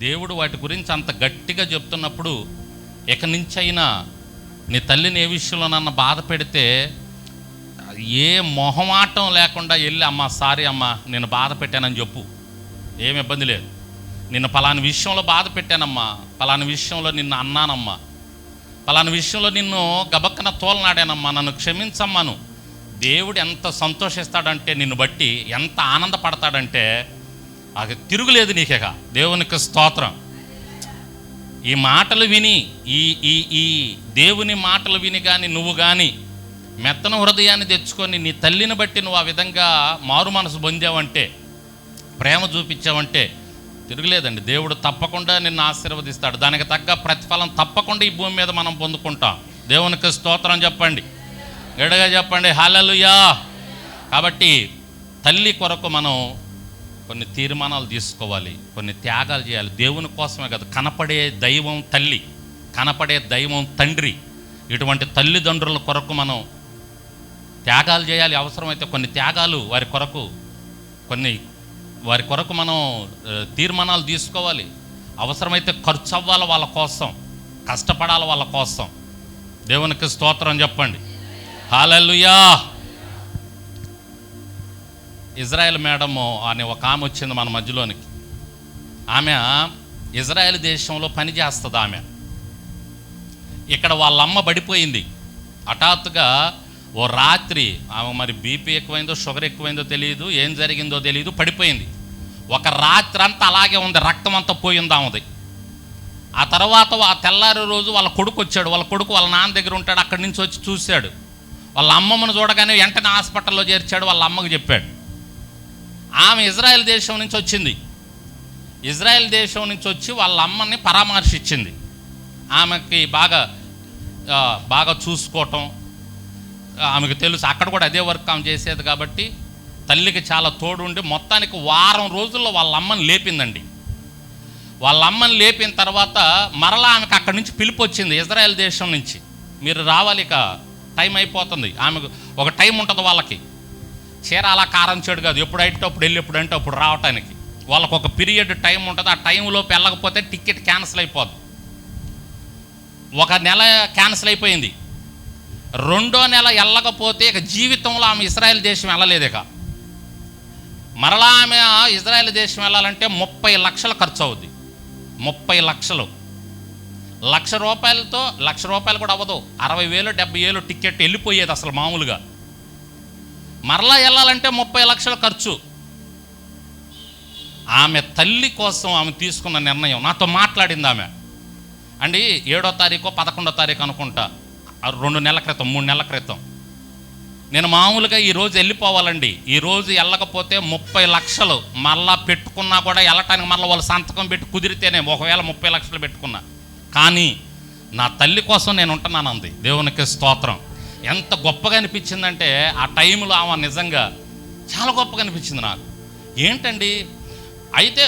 దేవుడు వాటి గురించి అంత గట్టిగా చెప్తున్నప్పుడు ఇక నుంచైనా నీ తల్లిని ఏ విషయంలోనన్నా బాధ పెడితే ఏ మొహమాటం లేకుండా వెళ్ళి అమ్మ సారీ అమ్మ నేను బాధ పెట్టానని చెప్పు. ఏమి ఇబ్బంది లేదు. నిన్ను పలాని విషయంలో బాధ పెట్టానమ్మా, పలాని విషయంలో నిన్ను అన్నానమ్మా, పలాని విషయంలో నిన్ను గబక్కన తోలనాడానమ్మా, నన్ను క్షమించమ్మాను. దేవుడు ఎంత సంతోషిస్తాడంటే, నిన్ను బట్టి ఎంత ఆనందపడతాడంటే అది తిరుగులేదు నీకేక. దేవునికి స్తోత్రం. ఈ మాటలు విని ఈ ఈ ఈ దేవుని మాటలు విని కానీ నువ్వు కానీ మెత్తన హృదయాన్ని తెచ్చుకొని నీ తల్లిని బట్టి నువ్వు ఆ విధంగా మారు మనసు పొందావంటే, ప్రేమ చూపించావంటే తిరుగులేదండి. దేవుడు తప్పకుండా నిన్ను ఆశీర్వదిస్తాడు. దానికి తగ్గ ప్రతిఫలం తప్పకుండా ఈ భూమి మీద మనం పొందుకుంటాం. దేవునికి స్తోత్రం చెప్పండి, గట్టిగా చెప్పండి హల్లెలూయా. కాబట్టి తల్లి కొరకు మనం కొన్ని తీర్మానాలు తీసుకోవాలి, కొన్ని త్యాగాలు చేయాలి. దేవుని కోసమే కదా. కనపడే దైవం తల్లి, కనపడే దైవం తండ్రి. ఇటువంటి తల్లిదండ్రుల కొరకు మనం త్యాగాలు చేయాలి. అవసరమైతే కొన్ని త్యాగాలు వారి కొరకు మనం తీర్మానాలు తీసుకోవాలి. అవసరమైతే ఖర్చు అవ్వాలి, వాళ్ళ కోసం కష్టపడాలి, వాళ్ళ కోసం. దేవునికి స్తోత్రం చెప్పండి హల్లెలూయా. ఇజ్రాయెల్ మేడము అనే ఒక ఆమె వచ్చింది మన మధ్యలోనికి. ఆమె ఇజ్రాయెల్ దేశంలో పని చేస్తుంది. ఆమె ఇక్కడ వాళ్ళ అమ్మ పడిపోయింది. హఠాత్తుగా ఓ రాత్రి ఆమె మరి బీపీ ఎక్కువైందో షుగర్ ఎక్కువైందో తెలియదు, ఏం జరిగిందో తెలియదు, పడిపోయింది. ఒక రాత్రి అంతా అలాగే ఉంది, రక్తం అంతా పోయింది ఆమెది. ఆ తర్వాత ఆ తెల్లారి రోజు వాళ్ళ కొడుకు వచ్చాడు. వాళ్ళ కొడుకు వాళ్ళ నాన్న దగ్గర ఉంటాడు. అక్కడి నుంచి వచ్చి చూశాడు. వాళ్ళ అమ్మమ్మను చూడగానే వెంటనే హాస్పిటల్లో చేర్చాడు. వాళ్ళ అమ్మకు చెప్పాడు. ఆమె ఇజ్రాయెల్ దేశం నుంచి వచ్చింది. ఇజ్రాయెల్ దేశం నుంచి వచ్చి వాళ్ళ అమ్మని పరామర్శించింది. ఆమెకి బాగా చూసుకోవటం ఆమెకు తెలుసు. అక్కడ కూడా అదే వర్క్ ఆమె చేసేది కాబట్టి తల్లికి చాలా తోడుండి మొత్తానికి వారం రోజుల్లో వాళ్ళ అమ్మని లేపిందండి. వాళ్ళ అమ్మని లేపిన తర్వాత మరలా ఆమెకు అక్కడి నుంచి పిలుపు వచ్చింది ఇజ్రాయెల్ దేశం నుంచి. మీరు రావాలి, ఇక టైం అయిపోతుంది. ఆమెకు ఒక టైం ఉంటుంది వాళ్ళకి. చీర అలా కారం చెడు కాదు, ఎప్పుడైతే అప్పుడు వెళ్ళి ఎప్పుడంటే అప్పుడు రావటానికి వాళ్ళకు ఒక పీరియడ్ టైం ఉంటుంది. ఆ టైంలోపు వెళ్ళకపోతే టికెట్ క్యాన్సిల్ అయిపోద్ది. ఒక నెల క్యాన్సిల్ అయిపోయింది. రెండో నెల వెళ్ళకపోతే ఇక జీవితంలో ఆమె ఇజ్రాయెల్ దేశం వెళ్ళలేదు. ఇక మరలా ఆమె ఇజ్రాయెల్ దేశం వెళ్ళాలంటే 30 లక్షలు ఖర్చు అవుద్ది. 30 లక్షలు. ₹1,00,000 కూడా అవ్వదు. 60,000 70,000 టికెట్ వెళ్ళిపోయేది అసలు మామూలుగా. మరలా వెళ్ళాలంటే 30 లక్షలు ఖర్చు. ఆమె తల్లి కోసం ఆమె తీసుకున్న నిర్ణయం నాతో మాట్లాడింది. ఆమె అండి 7వ తారీఖు 11వ తారీఖు అనుకుంటా, 2 నెలల క్రితం 3 నెలల క్రితం, నేను మామూలుగా ఈరోజు వెళ్ళిపోవాలండి. ఈరోజు వెళ్ళకపోతే 30 లక్షలు మళ్ళా పెట్టుకున్నా కూడా వెళ్ళటానికి మళ్ళీ వాళ్ళు సంతకం పెట్టి కుదిరితేనే ఒకవేళ 30 లక్షలు పెట్టుకున్నా. కానీ నా తల్లి కోసం నేను ఉంటున్నాను అంది. దేవునికి స్తోత్రం. ఎంత గొప్పగా అనిపించిందంటే ఆ టైంలో ఆమె నిజంగా చాలా గొప్పగా అనిపించింది నాకు. ఏంటండి, అయితే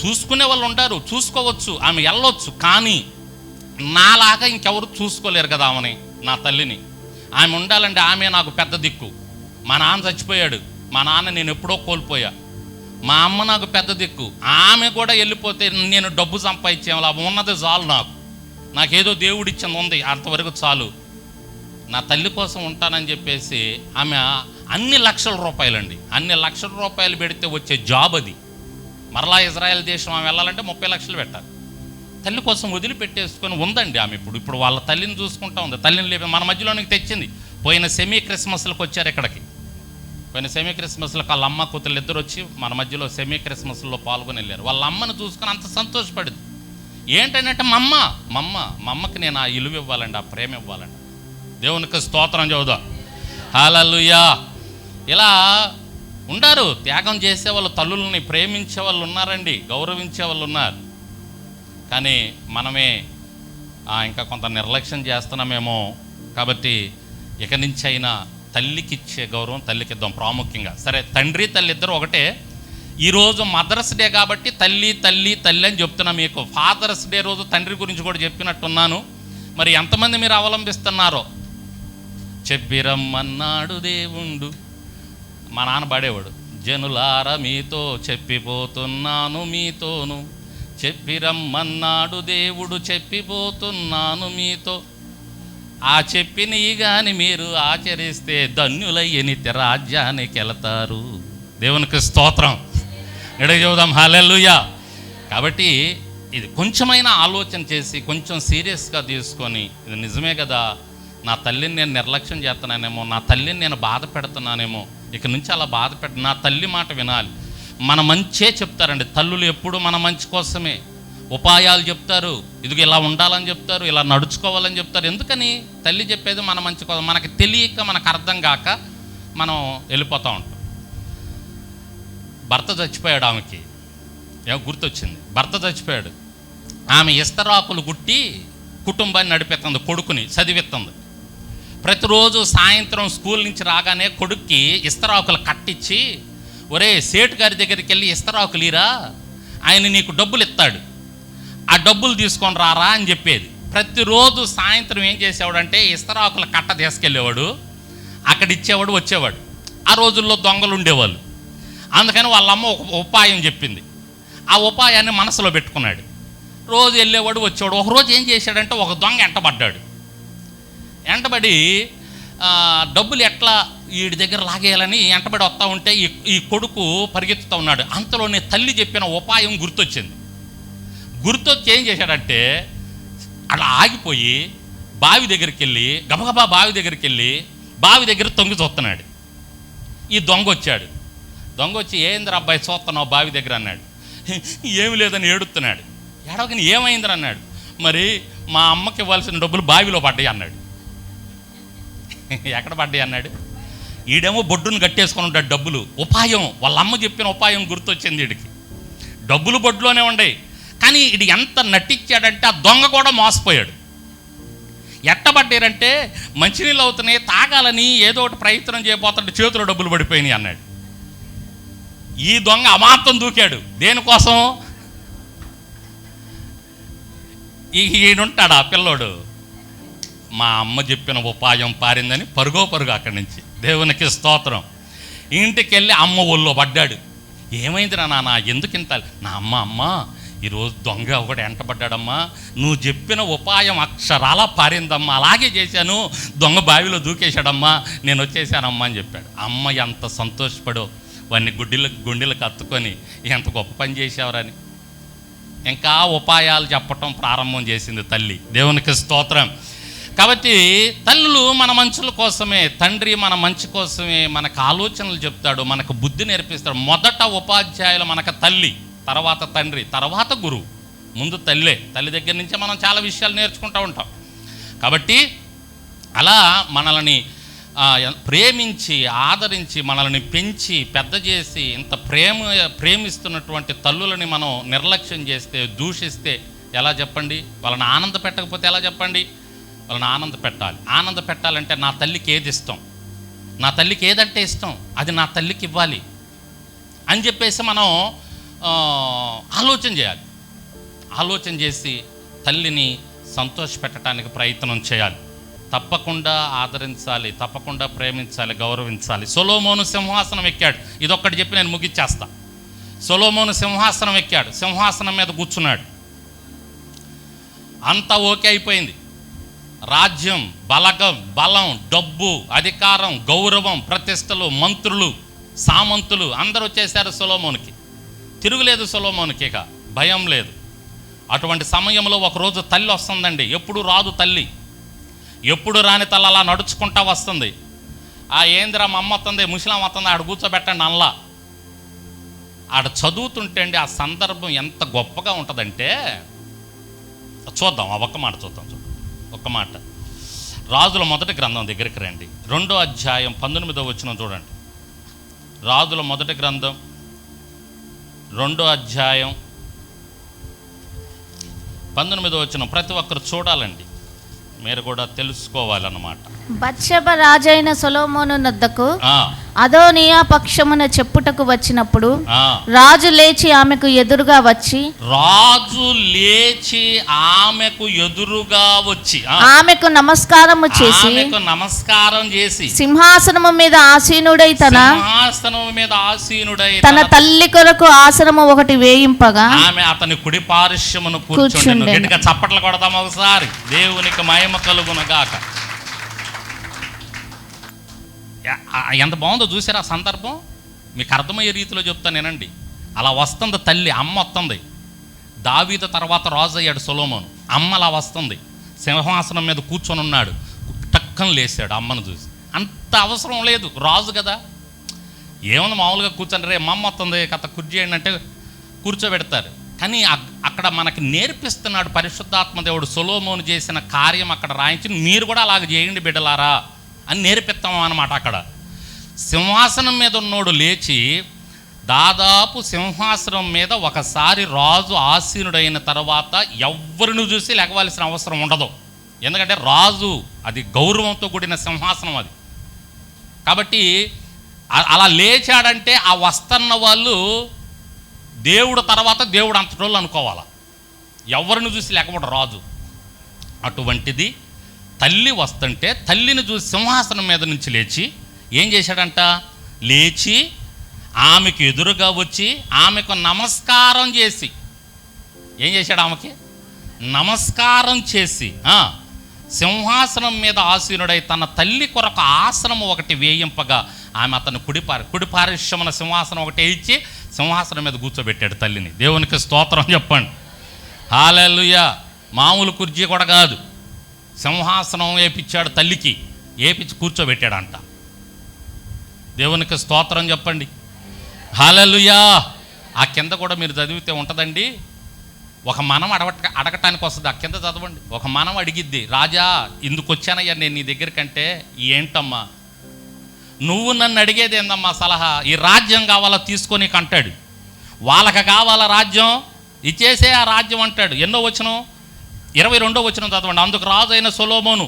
చూసుకునే వాళ్ళు ఉంటారు, చూసుకోవచ్చు, ఆమె వెళ్ళొచ్చు. కానీ నాలాగా ఇంకెవరు చూసుకోలేరు కదా ఆమెని, నా తల్లిని. ఆమె ఉండాలంటే ఆమె నాకు పెద్ద దిక్కు. మా నాన్న చచ్చిపోయాడు, మా నాన్న నేను ఎప్పుడో కోల్పోయా. మా అమ్మ నాకు పెద్ద దిక్కు. ఆమె కూడా వెళ్ళిపోతే నేను డబ్బు సంపాదించేలా ఉన్నది చాలు. నాకేదో దేవుడిచ్చింది ఉంది, అంతవరకు చాలు. నా తల్లి కోసం ఉంటానని చెప్పేసి ఆమె అన్ని లక్షల రూపాయలండి, అన్ని లక్షల రూపాయలు పెడితే వచ్చే జాబ్ అది. మరలా ఇజ్రాయెల్ దేశం ఆమె వెళ్ళాలంటే 30 లక్షలు పెట్టాలి. తల్లి కోసం వదిలిపెట్టేసుకొని ఉందండి ఆమె. ఇప్పుడు వాళ్ళ తల్లిని చూసుకుంటా ఉంది. తల్లిని లేపి మన మధ్యలోనికి తెచ్చింది. పోయిన సెమీ క్రిస్మస్లకు వచ్చారు ఇక్కడికి. పోయిన సెమీ క్రిస్మస్లకు వాళ్ళ అమ్మ కూతురు ఇద్దరు వచ్చి మన మధ్యలో సెమీ క్రిస్మస్లో పాల్గొని వెళ్ళారు. వాళ్ళ అమ్మను చూసుకొని అంత సంతోషపడింది. ఏంటంటే మా అమ్మకి నేను ఆ ఇలువ ఇవ్వాలండి, ఆ ప్రేమ ఇవ్వాలండి. దేవునికి స్తోత్రం చెబుదాం హల్లెలూయా. ఇలా ఉండారు త్యాగం చేసేవాళ్ళు, తల్లుల్ని ప్రేమించే వాళ్ళు ఉన్నారండి, గౌరవించే వాళ్ళు ఉన్నారు. కానీ మనమే ఇంకా కొంత నిర్లక్ష్యం చేస్తున్నామేమో. కాబట్టి ఇక నుంచి అయినా తల్లికి ఇచ్చే గౌరవం తల్లికి ఇద్దాం ప్రాముఖ్యంగా. సరే, తండ్రి తల్లి ఇద్దరు ఒకటే. ఈరోజు మదర్స్ డే కాబట్టి తల్లి తల్లి తల్లి అని చెప్తున్నా మీకు. ఫాదర్స్ డే రోజు తండ్రి గురించి కూడా చెప్పినట్టున్నాను. మరి ఎంతమంది మీరు అవలంబిస్తున్నారో. చెప్పిరమ్మన్నాడు దేవుండు, మా నాన్న పాడేవాడు. జనులారా మీతో చెప్పిపోతున్నాను, మీతోను చెప్పి రమ్మన్నాడు దేవుడు, చెప్పిపోతున్నాను మీతో. ఆ చెప్పిని గాని మీరు ఆచరిస్తే ధన్యులయ్య నిత్య రాజ్యానికి వెళతారు. దేవునికి స్తోత్రం. ఎడగ చెబుదాం హల్లెలూయా. కాబట్టి ఇది కొంచెమైనా ఆలోచన చేసి కొంచెం సీరియస్గా తీసుకొని, ఇది నిజమే కదా, నా తల్లిని నేను నిర్లక్ష్యం చేస్తున్నానేమో, నా తల్లిని నేను బాధ పెడుతున్నానేమో, ఇక నుంచి అలా బాధ నా తల్లి మాట వినాలి. మన మంచే చెప్తారండి తల్లులు, ఎప్పుడు మన మంచి కోసమే ఉపాయాలు చెప్తారు. ఇదిగో ఇలా ఉండాలని చెప్తారు, ఇలా నడుచుకోవాలని చెప్తారు. ఎందుకని? తల్లి చెప్పేది మన మంచి కోసం. మనకి తెలియక, మనకు అర్థం కాక మనం వెళ్ళిపోతూ ఉంటాం. భర్త చచ్చిపోయాడు, ఆమెకి గుర్తొచ్చింది. భర్త చచ్చిపోయాడు, ఆమె ఇస్తరాకులు గుట్టి కుటుంబాన్ని నడిపెత్తుంది, కొడుకుని చదివిస్తుంది. ప్రతిరోజు సాయంత్రం స్కూల్ నుంచి రాగానే కొడుక్కి ఇస్తరాకులు కట్టించి, ఒరే సేటు గారి దగ్గరికి వెళ్ళి ఇస్తరాకులు ఇరా, ఆయన నీకు డబ్బులు ఇస్తాడు, ఆ డబ్బులు తీసుకొని రారా అని చెప్పేది. ప్రతిరోజు సాయంత్రం ఏం చేసేవాడంటే ఇస్తరాకుల కట్ట తీసుకెళ్ళేవాడు, అక్కడ ఇచ్చేవాడు, వచ్చేవాడు. ఆ రోజుల్లో దొంగలు ఉండేవాళ్ళు. అందుకని వాళ్ళమ్మ ఒక ఉపాయం చెప్పింది. ఆ ఉపాయాన్ని మనసులో పెట్టుకున్నాడు. రోజు వెళ్ళేవాడు, వచ్చేవాడు. ఒకరోజు ఏం చేశాడంటే ఒక దొంగ ఎంటబడ్డాడు. ఎంటబడి డబ్బులు ఎట్లా వీడి దగ్గర లాగేయాలని ఎంటబడి వస్తూ ఉంటే ఈ కొడుకు పరిగెత్తుతూ ఉన్నాడు. అంతలోనే తల్లి చెప్పిన ఉపాయం గుర్తొచ్చింది. గుర్తొచ్చి ఏం చేశాడంటే అలా ఆగిపోయి బావి దగ్గరికి వెళ్ళి, గబగబా బావి దగ్గరికి వెళ్ళి బావి దగ్గర తొంగి చూస్తున్నాడు. ఈ దొంగ వచ్చాడు. దొంగ వచ్చి, ఏందిరా అబ్బాయి చూస్తున్నావు బావి దగ్గర అన్నాడు. ఏమి లేదని ఏడుస్తున్నాడు. ఏడవకని ఏమైందిరా అన్నాడు. మరి మా అమ్మకి ఇవ్వాల్సిన డబ్బులు బావిలో పడ్డాయి అన్నాడు. ఎక్కడ పడ్డాయి అన్నాడు. ఈడేమో బొడ్డును కట్టేసుకొని ఉంటాడు డబ్బులు. ఉపాయం, వాళ్ళ అమ్మ చెప్పిన ఉపాయం గుర్తొచ్చింది వీడికి. డబ్బులు బొడ్లోనే ఉండయి. కానీ ఇది ఎంత నటించాడంటే ఆ దొంగ కూడా మోసపోయాడు. ఎట్టబడ్డారంటే మంచినీళ్ళు అవుతున్నాయి, తాగాలని ఏదో ఒకటి ప్రయత్నం చేయబోతాడు, చేతిలో డబ్బులు పడిపోయినాయి అన్నాడు. ఈ దొంగ అమాంతం దూకాడు. దేనికోసం? ఈయనుంటాడు ఆ పిల్లోడు, మా అమ్మ చెప్పిన ఉపాయం పారిందని పరుగో పరుగు అక్కడి నుంచి. దేవునికి స్తోత్రం. ఇంటికి వెళ్ళి అమ్మ ఒళ్ళో పడ్డాడు. ఏమైందిరా నాన్న, ఎందుకు ఇంత? నా అమ్మ ఈరోజు దొంగ ఒకటి ఎంటబడ్డాడమ్మా, నువ్వు చెప్పిన ఉపాయం అక్షరాల పారిందమ్మా, అలాగే చేశాను, దొంగ బావిలో దూకేశాడమ్మా, నేను వచ్చేసానమ్మా అని చెప్పాడు. అమ్మ ఎంత సంతోషపడో, వాడిని గుండెలకు అత్తుకొని ఎంత గొప్ప పని చేసేవారని ఇంకా ఉపాయాలు చెప్పటం ప్రారంభం చేసింది తల్లి. దేవునికి స్తోత్రం. కాబట్టి తల్లులు మన మంచుల కోసమే, తండ్రి మన మంచి కోసమే మనకు ఆలోచనలు చెప్తాడు, మనకు బుద్ధి నేర్పిస్తాడు. మొదట ఉపాధ్యాయులు మనకు తల్లి, తర్వాత తండ్రి, తర్వాత గురువు. ముందు తల్లే. తల్లి దగ్గర నుంచే మనం చాలా విషయాలు నేర్చుకుంటూ ఉంటాం. కాబట్టి అలా మనల్ని ప్రేమించి ఆదరించి మనల్ని పెంచి పెద్ద చేసి ఇంత ప్రేమిస్తున్నటువంటి తల్లులని మనం నిర్లక్ష్యం చేస్తే, దూషిస్తే ఎలా చెప్పండి? వాళ్ళని ఆనంద పెట్టకపోతే ఎలా చెప్పండి? వాళ్ళని ఆనంద పెట్టాలి. ఆనంద పెట్టాలంటే నా తల్లికి ఏది ఇష్టం, నా తల్లికి ఏదంటే ఇష్టం అది నా తల్లికి ఇవ్వాలి అని చెప్పేసి మనం ఆలోచన చేయాలి. ఆలోచన చేసి తల్లిని సంతోషపెట్టడానికి ప్రయత్నం చేయాలి. తప్పకుండా ఆదరించాలి, తప్పకుండా ప్రేమించాలి, గౌరవించాలి. సొలొమోను సింహాసనం ఎక్కాడు. ఇదొక్కటి చెప్పి నేను ముగిచ్చేస్తా. సొలొమోను సింహాసనం ఎక్కాడు, సింహాసనం మీద కూర్చున్నాడు. అంతా ఓకే అయిపోయింది. రాజ్యం, బలం, డబ్బు, అధికారం, గౌరవం, ప్రతిష్టలు, మంత్రులు, సామంతులు అందరూ వచ్చేసారు సొలొమోనుకి. తిరుగులేదు సొలొమోనుకి, ఇక భయం లేదు. అటువంటి సమయంలో ఒకరోజు తల్లి వస్తుందండి. ఎప్పుడు రాదు తల్లి, ఎప్పుడు రాని తల్లి అలా నడుచుకుంటా వస్తుంది. ఆ ఏందిరా మా అమ్మ వస్తుంది, ముసలాం వస్తుంది, ఆడ కూర్చోబెట్టండి అల్లా. ఆడ చదువుతుంటే అండి ఆ సందర్భం ఎంత గొప్పగా ఉంటుందంటే చూద్దాం. ఆ ఒక్క మాట చూద్దాం. ఒక్క మాట. రాజుల మొదటి గ్రంథం దగ్గరికి రండి. 2వ అధ్యాయం 19వ వచనం చూడండి. రాజుల మొదటి గ్రంథం 2వ అధ్యాయం 19వ వచనం. ప్రతి ఒక్కరు చూడాలండి, మీరు కూడా తెలుసుకోవాలన్నమాట. బత్షెబ రాజైన సొలొమోను నొద్దకు ఆ, అదోనియా పక్షమున చెప్పుటకు వచ్చినప్పుడు ఆ. రాజు లేచి ఆమెకు ఎదురుగా వచ్చి రాజు లేచి ఆమెకు ఎదురుగా వచ్చి ఆమెకు నమస్కారము చేసి ఆమెకు నమస్కారం చేసి సింహాసనము మీద ఆసీనుడై సింహాసనం మీద ఆసీనుడై తన తల్లి కొరకు ఆసనము ఒకటి వేయింపగా ఆమె అతని కుడి పార్శ్వమును కూర్చుండెను. గట్టిగా చప్పట్లు కొడదాం ఒకసారి. దేవునికి మహిమ కలుగును గాక. ఎంత బాగుందో చూసారా ఆ సందర్భం? మీకు అర్థమయ్యే రీతిలో చెప్తాను నేనండి. అలా వస్తుంది తల్లి, అమ్మ వస్తుంది. దావీదు తర్వాత రాజు అయ్యాడు సొలొమోను. అమ్మ అలా వస్తుంది, సింహాసనం మీద కూర్చొని ఉన్నాడు. టక్కన లేచాడు అమ్మను చూసి. అంత అవసరం లేదు, రాజు కదా. ఏముంది మామూలుగా కూర్చొని రే మమ్మ వస్తుంది కథ కుర్చేయండి అంటే కూర్చోబెడతారు. కానీ అక్కడ మనకి నేర్పిస్తున్నాడు పరిశుద్ధాత్మ దేవుడు. సొలొమోను చేసిన కార్యం అక్కడ రాయించి మీరు కూడా అలాగ చేయండి బిడ్డలారా అని నేర్పిస్తాం అన్నమాట. అక్కడ సింహాసనం మీద ఉన్నోడు లేచి దాదాపు సింహాసనం మీద ఒకసారి రాజు ఆసీనుడైన తర్వాత ఎవరిని చూసి లెగవలసిన అవసరం ఉండదు. ఎందుకంటే రాజు అది గౌరవంతో కూడిన సింహాసనం అది. కాబట్టి అలా లేచాడంటే ఆ వస్తున్న వాళ్ళు దేవుడు తర్వాత దేవుడు అంతటోళ్ళు అనుకోవాలా. ఎవరిని చూసి లేకపోవడం రాజు. అటువంటిది తల్లి వస్తుంటే తల్లిని చూసి సింహాసనం మీద నుంచి లేచి ఏం చేశాడంట? లేచి ఆమెకు ఎదురుగా వచ్చి ఆమెకు నమస్కారం చేసి ఏం చేశాడు? ఆమెకి నమస్కారం చేసి సింహాసనం మీద ఆసీనుడై తన తల్లి కొరకు ఆసనం ఒకటి వేయింపగా ఆమె అతను కుడి పార్శ్వమున సింహాసనం ఒకటి ఇచ్చి సింహాసనం మీద కూర్చోబెట్టాడు తల్లిని. దేవునికి స్తోత్రం చెప్పండి. హల్లెలూయా. మామూలు కుర్చీ కూడా కాదు, సింహాసనం వేపించాడు తల్లికి, వేపించి కూర్చోబెట్టాడంట. దేవునికి స్తోత్రం చెప్పండి. హల్లెలూయా. ఆ కింద కూడా మీరు చదివితే ఉంటుందండి. ఒక మనం అడగటానికి వస్తుంది. ఆ కింద చదవండి. ఒక మనం అడిగిద్ది, రాజా ఇందుకు వచ్చానయ్యా నేను నీ దగ్గరికంటే. ఏంటమ్మా నువ్వు నన్ను అడిగేది ఏందమ్మా సలహా? ఈ రాజ్యం కావాలా తీసుకొని అంటాడు. వాళ్ళకి కావాలా రాజ్యం, ఇచ్చేసే ఆ రాజ్యం అంటాడు. ఎన్నో వచనం? 22వ వచనం చదవండి. అందుకు రాజు అయిన సొలొమోను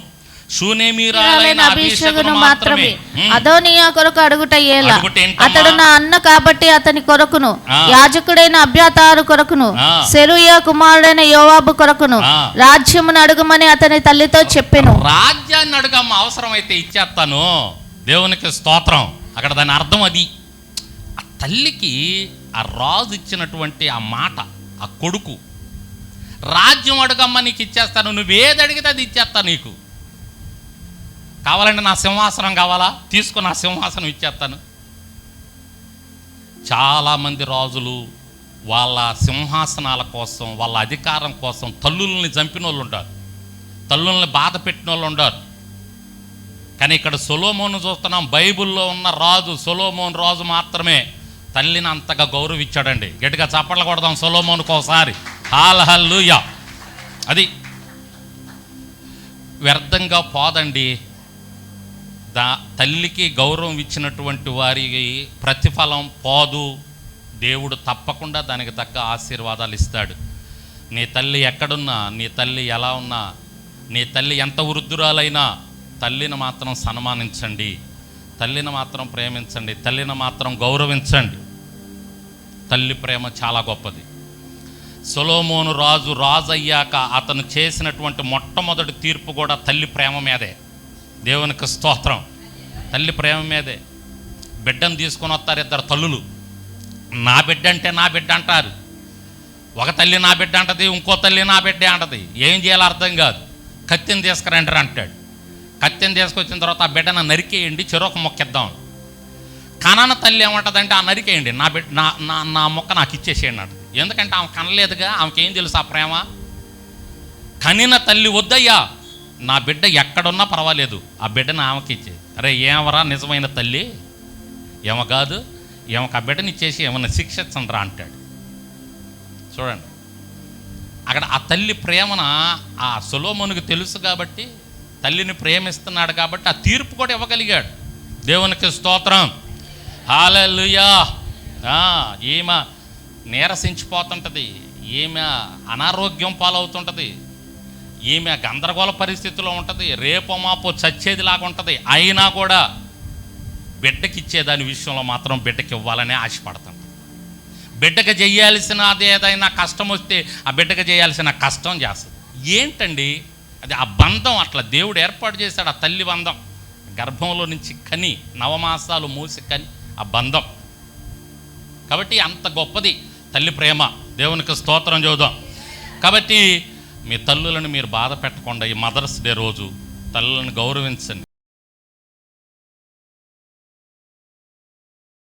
షూనేమీరాలైన అబీషగును మాత్రమే అదోనియా కొరకు అడుగుటయ్యేలా, అతడు నా అన్న కాబట్టి అతని కొరకును, యాజకుడైన అబ్యాతారు కొరకును, సెరూయా కుమారుడైన యోవాబు కొరకును రాజ్యమును అడుగుమని అతని తల్లితో చెప్పెను. రాజ్యాన్ని అడుగమ్మ, అవసరమైతే ఇచ్చేస్తాను. దేవునికి స్తోత్రం. అక్కడ దాని అర్థం అది. ఆ తల్లికి ఆ రాజు ఇచ్చినటువంటి ఆ మాట, ఆ కొడుకు రాజ్యం అడుగమ్మ నీకు ఇచ్చేస్తాను, నువ్వేది అడిగితే అది ఇచ్చేస్తా. నీకు కావాలంటే నా సింహాసనం కావాలా, తీసుకుని నా సింహాసనం ఇచ్చేస్తాను. చాలామంది రాజులు వాళ్ళ సింహాసనాల కోసం, వాళ్ళ అధికారం కోసం తల్లుల్ని చంపిన వాళ్ళు ఉంటారు, తల్లుల్ని బాధ పెట్టిన వాళ్ళు ఉంటారు. కానీ ఇక్కడ సొలొమోను చూస్తున్నాం. బైబిల్లో ఉన్న రాజు సొలొమోను రాజు మాత్రమే తల్లిని అంతగా గౌరవించాడండి. గట్టిగా చప్పట్లు కొడదాం సొలొమోనుకు ఒకసారి. హల్లెలూయా. అది వ్యర్థంగా పోదండి. తల్లికి గౌరవం ఇచ్చినటువంటి వారికి ప్రతిఫలం పోదు. దేవుడు తప్పకుండా దానికి తగ్గ ఆశీర్వాదాలు ఇస్తాడు. నీ తల్లి ఎక్కడున్నా, నీ తల్లి ఎలా ఉన్నా, నీ తల్లి ఎంత వృద్ధురాలైనా తల్లిని మాత్రం సన్మానించండి, తల్లిని మాత్రం ప్రేమించండి, తల్లిని మాత్రం గౌరవించండి. తల్లి ప్రేమ చాలా గొప్పది. సొలొమోను రాజు అయ్యాక అతను చేసినటువంటి మొట్టమొదటి తీర్పు కూడా తల్లి ప్రేమ మీదే. దేవునికి స్తోత్రం. తల్లి ప్రేమ మీదే. బిడ్డను తీసుకొని వస్తారు ఇద్దరు తల్లులు. నా బిడ్డ అంటే నా బిడ్డ అంటారు. ఒక తల్లి నా బిడ్డ అంటది, ఇంకో తల్లి నా బిడ్డే అంటది. ఏం చేయాలో అర్థం కాదు. కత్తిని తీసుకురంటారు అంటాడు. కత్తిని తీసుకొచ్చిన తర్వాత ఆ బిడ్డను నరికేయండి, చెరొక మొక్క ఇద్దాం. కనన తల్లి ఏమంటుందంటే ఆ నరికేయండి, నా బిడ్డ నా మొక్క నాకు ఇచ్చేసేయండి అంటది. ఎందుకంటే ఆమె కనలేదుగా, ఆమెకేం తెలుసు ఆ ప్రేమ. కనిన తల్లి వద్దయ్యా, నా బిడ్డ ఎక్కడున్నా పర్వాలేదు, ఆ బిడ్డను ఆమెకి ఇచ్చే. అరే ఏమరా నిజమైన తల్లి, ఏమ కాదు, ఏమకు ఆ బిడ్డని ఇచ్చేసి ఏమన్నా శిక్షించండిరా అంటాడు. చూడండి అక్కడ ఆ తల్లి ప్రేమన ఆ సొలొమోనుకు తెలుసు కాబట్టి, తల్లిని ప్రేమిస్తున్నాడు కాబట్టి ఆ తీర్పు కూడా ఇవ్వగలిగాడు. దేవునికి స్తోత్రం. హల్లెలూయా. ఈమె నీరసించిపోతుంటుంది, ఈమె అనారోగ్యం పాలవుతుంటుంది, ఈమె గందరగోళ పరిస్థితిలో ఉంటుంది, రేపో మాపో చచ్చేది లాగా ఉంటుంది. అయినా కూడా బిడ్డకి ఇచ్చేదాని విషయంలో మాత్రం బిడ్డకి ఇవ్వాలనే ఆశపడతాం. బిడ్డకు చేయాల్సిన అదేదైనా కష్టం వస్తే ఆ బిడ్డకు చేయాల్సిన కష్టం చేస్తుంది. ఏంటండి అది? ఆ బంధం అట్లా దేవుడు ఏర్పాటు చేశాడు. ఆ తల్లి బంధం, గర్భంలో నుంచి కని 9 మాసాలు మూసి కని ఆ బంధం. కాబట్టి అంత గొప్పది తల్లి ప్రేమ. దేవునికి స్తోత్రం చూద్దాం. కాబట్టి మీ తల్లులను మీరు బాధ పెట్టకుండా ఈ మదర్స్ డే రోజు తల్లులను గౌరవించండి.